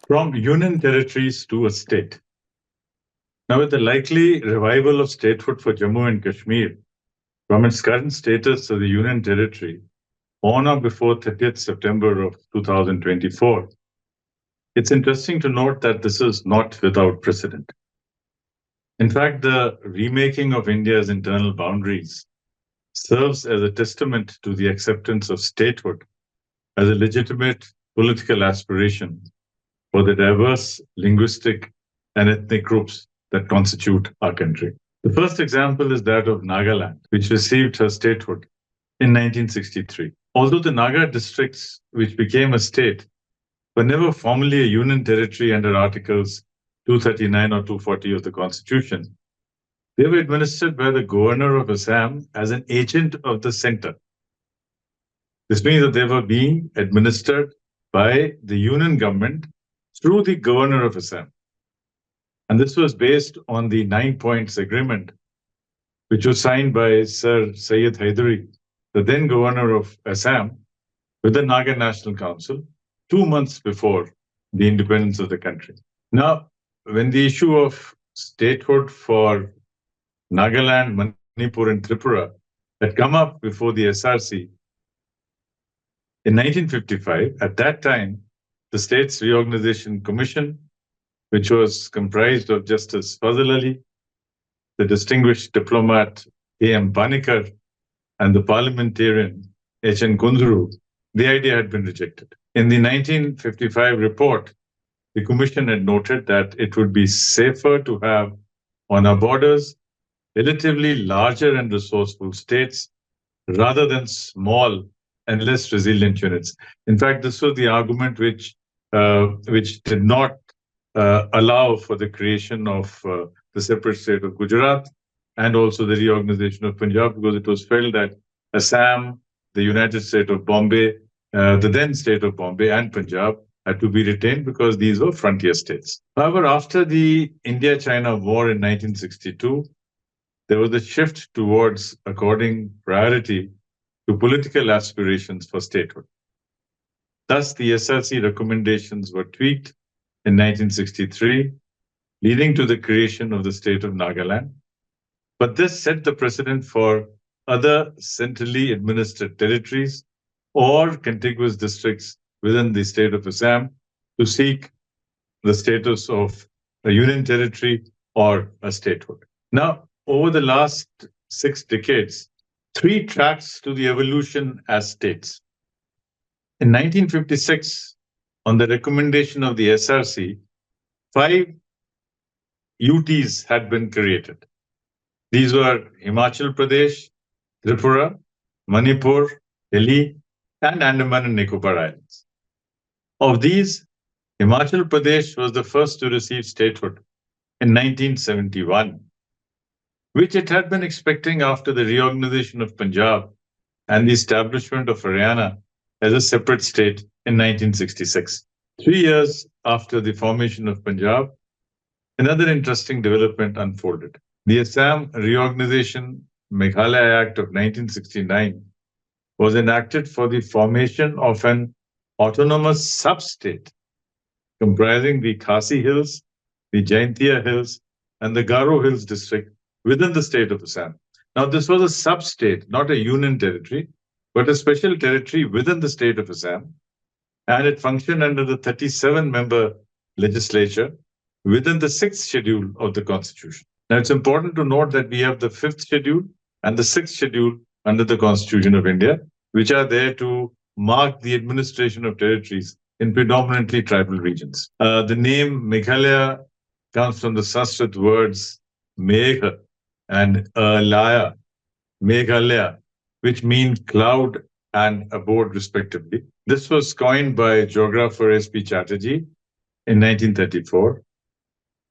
From union territories to a state. Now, with the likely revival of statehood for Jammu and Kashmir from its current status as a union territory on or before 30th September of 2024, it's interesting to note that this is not without precedent. In fact, the remaking of India's internal boundaries serves as a testament to the acceptance of statehood as a legitimate political aspiration for the diverse linguistic and ethnic groups that constitute our country. The first example is that of Nagaland, which received her statehood in 1963. Although the Naga districts, which became a state, were never formally a union territory under Articles 239 or 240 of the Constitution, they were administered by the governor of Assam as an agent of the center. This means that they were being administered by the union government through the governor of Assam. And this was based on the 9 points agreement, which was signed by Sir Syed Haidari, the then governor of Assam, with the Naga National Council 2 months before the independence of the country. Now, when the issue of statehood for Nagaland, Manipur, and Tripura had come up before the SRC in 1955, at that time, the States Reorganization Commission, which was comprised of Justice Fazl Ali, the distinguished diplomat A.M. Panikar, and the parliamentarian H.N. Kunduru, the idea had been rejected. In the 1955 report, the Commission had noted that it would be safer to have on our borders relatively larger and resourceful states rather than small and less resilient units. In fact, this was the argument which did not allow for the creation of the separate state of Gujarat and also the reorganization of Punjab, because it was felt that Assam, the United State of Bombay, the then state of Bombay, and Punjab had to be retained because these were frontier states. However, after the India-China War in 1962, there was a shift towards according priority to political aspirations for statehood. Thus, the SRC recommendations were tweaked in 1963, leading to the creation of the state of Nagaland. But this set the precedent for other centrally administered territories or contiguous districts within the state of Assam to seek the status of a union territory or a statehood. Now, over the last 6 decades, 3 tracks to the evolution as states. In 1956, on the recommendation of the SRC, 5 UTs had been created. These were Himachal Pradesh, Tripura, Manipur, Delhi, and Andaman and Nicobar Islands. Of these, Himachal Pradesh was the first to receive statehood in 1971, which it had been expecting after the reorganization of Punjab and the establishment of Haryana as a separate state in 1966. 3 years after the formation of Punjab, another interesting development unfolded. The Assam Reorganization Meghalaya Act of 1969 was enacted for the formation of an autonomous sub-state comprising the Khasi Hills, the Jaintia Hills, and the Garo Hills district within the state of Assam. Now, this was a sub-state, not a union territory, but a special territory within the state of Assam, and it functioned under the 37-member legislature within the 6th schedule of the Constitution. Now, it's important to note that we have the 5th schedule and the 6th schedule under the Constitution of India, which are there to mark the administration of territories in predominantly tribal regions. The name Meghalaya comes from the Sanskrit words Megha and Laya, Meghalaya, which mean cloud and abode respectively. This was coined by geographer S.P. Chatterjee in 1934.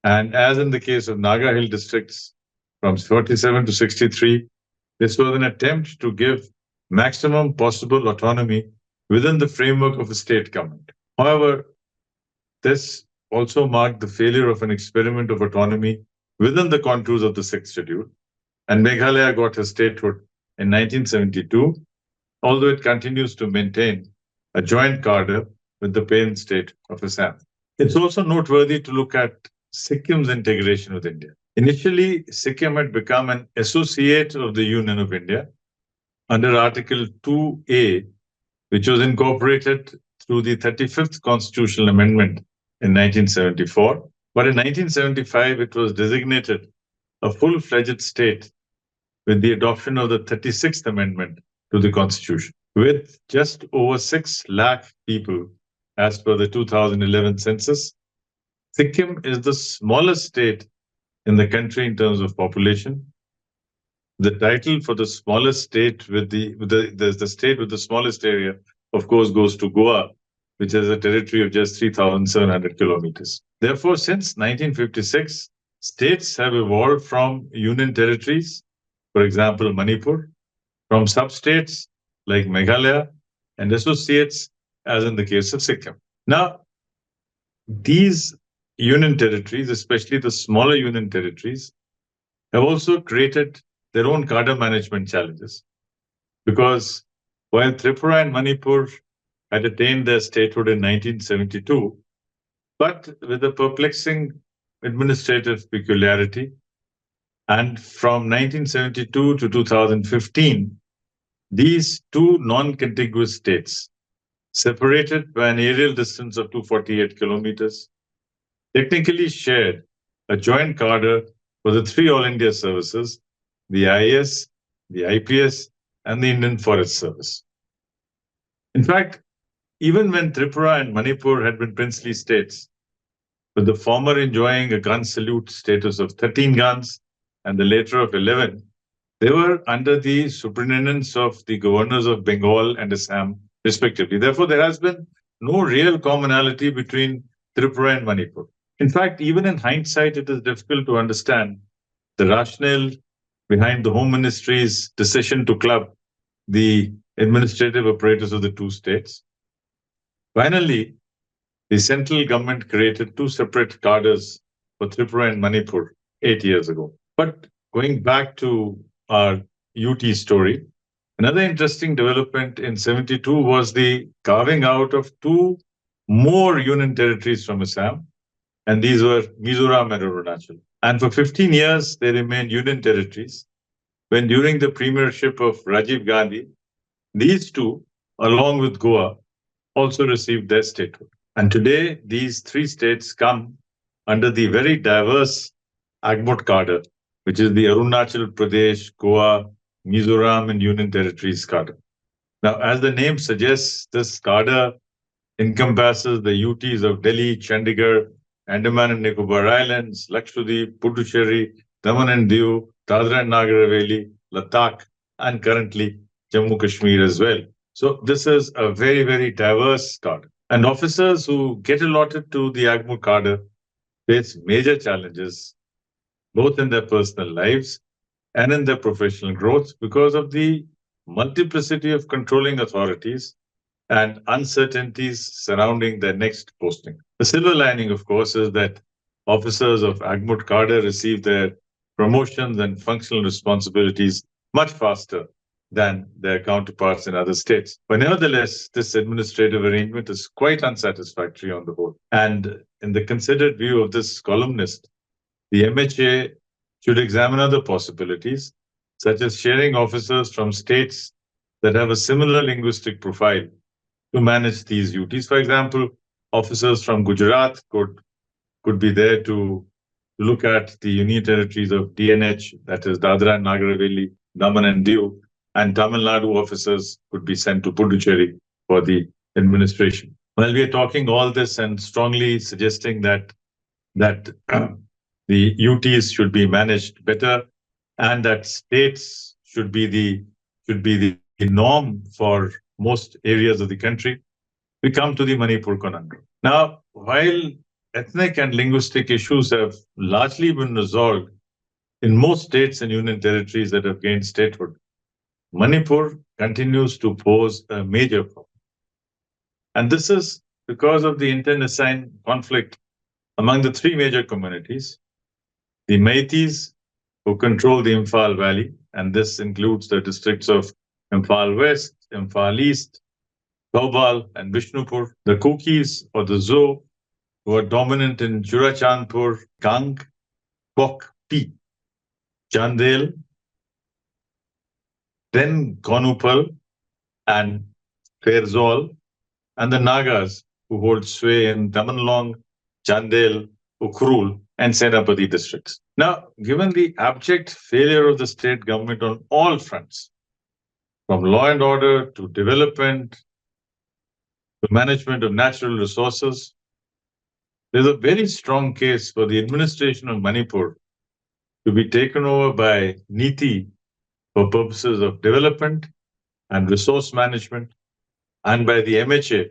And as in the case of Naga Hill districts from 47 to 63, this was an attempt to give maximum possible autonomy within the framework of a state government. However, this also marked the failure of an experiment of autonomy within the contours of the 6th schedule, and Meghalaya got her statehood in 1972, although it continues to maintain a joint cadre with the parent state of Assam. It's also noteworthy to look at Sikkim's integration with India. Initially, Sikkim had become an associate of the Union of India under Article 2A, which was incorporated through the 35th Constitutional Amendment in 1974. But in 1975, it was designated a full-fledged state with the adoption of the 36th Amendment to the Constitution. With just over 6 lakh people, as per the 2011 census, Sikkim is the smallest state in the country in terms of population. The title for the smallest state with the state with the smallest area, of course, goes to Goa, which has a territory of just 3,700 kilometers. Therefore, since 1956, states have evolved from union territories, for example, Manipur, from substates like Meghalaya, and associates, as in the case of Sikkim. Now, these union territories, especially the smaller union territories, have also created their own cadre management challenges. Because while Tripura and Manipur had attained their statehood in 1972, but with a perplexing administrative peculiarity, and from 1972 to 2015, these two non-contiguous states, separated by an aerial distance of 248 kilometers, technically shared a joint cadre for the three All India services, the IAS, the IPS, and the Indian Forest Service. In fact, even when Tripura and Manipur had been princely states, with the former enjoying a gun salute status of 13 guns and the latter of 11, they were under the superintendence of the governors of Bengal and Assam, respectively. Therefore, there has been no real commonality between Tripura and Manipur. In fact, even in hindsight, it is difficult to understand the rationale behind the Home Ministry's decision to club the administrative apparatus of the two states. Finally, the central government created two separate cadres for Tripura and Manipur 8 years ago. But going back to our UT story, another interesting development in 72 was the carving out of two more union territories from Assam, and these were Mizoram and Arunachal. And for 15 years, they remained union territories, when during the premiership of Rajiv Gandhi, these two, along with Goa, also received their statehood. And today, these three states come under the very diverse Agmut cadre, which is the Arunachal Pradesh, Goa, Mizoram, and Union Territories cadre. Now, as the name suggests, this cadre encompasses the UTs of Delhi, Chandigarh, Andaman and Nicobar Islands, Lakshadweep, Puducherry, Daman and Diu, Dadra and Nagar Haveli, Ladakh, and currently Jammu Kashmir as well. So this is a very, very diverse cadre. And officers who get allotted to the Agmut cadre face major challenges, both in their personal lives and in their professional growth, because of the multiplicity of controlling authorities and uncertainties surrounding their next posting. The silver lining, of course, is that officers of Agmut cadre receive their promotions and functional responsibilities much faster than their counterparts in other states. But nevertheless, this administrative arrangement is quite unsatisfactory on the whole. And in the considered view of this columnist, the MHA should examine other possibilities, such as sharing officers from states that have a similar linguistic profile to manage these duties. For example, officers from Gujarat could be there to look at the union territories of DNH, that is Dadra and Nagar Haveli, Daman and Diu, and Tamil Nadu officers could be sent to Puducherry for the administration. Well, we are talking all this and strongly suggesting that the UTs should be managed better, and that states should be the norm for most areas of the country. We come to the Manipur conundrum. Now, while ethnic and linguistic issues have largely been resolved in most states and union territories that have gained statehood, Manipur continues to pose a major problem. And this is because of the internecine conflict among the three major communities: the Meiteis, who control the Imphal Valley, and this includes the districts of Imphal West, Imphal East, Thoubal, and Bishnupur; the Kukis or the Zo, who are dominant in Churachandpur, Gang, Pok, P, Chandel, then Konupal and Ferzol, and the Nagas, who hold sway in Damanlong, Chandel, Ukhrul, and Senapati districts. Now, given the abject failure of the state government on all fronts, from law and order to development to management of natural resources, there's a very strong case for the administration of Manipur to be taken over by Niti for purposes of development and resource management, and by the MHA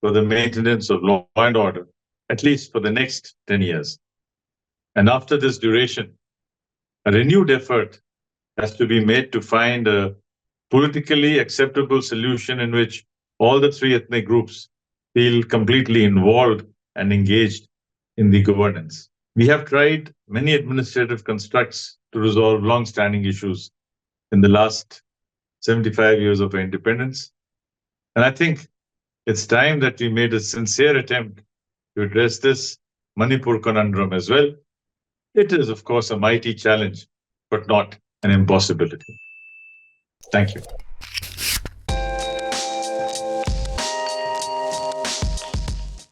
for the maintenance of law and order, at least for the next 10 years. And after this duration, a renewed effort has to be made to find a politically acceptable solution in which all the three ethnic groups feel completely involved and engaged in the governance. We have tried many administrative constructs to resolve long-standing issues in the last 75 years of our independence. And I think it's time that we made a sincere attempt to address this Manipur conundrum as well. It is, of course, a mighty challenge, but not an impossibility. Thank you.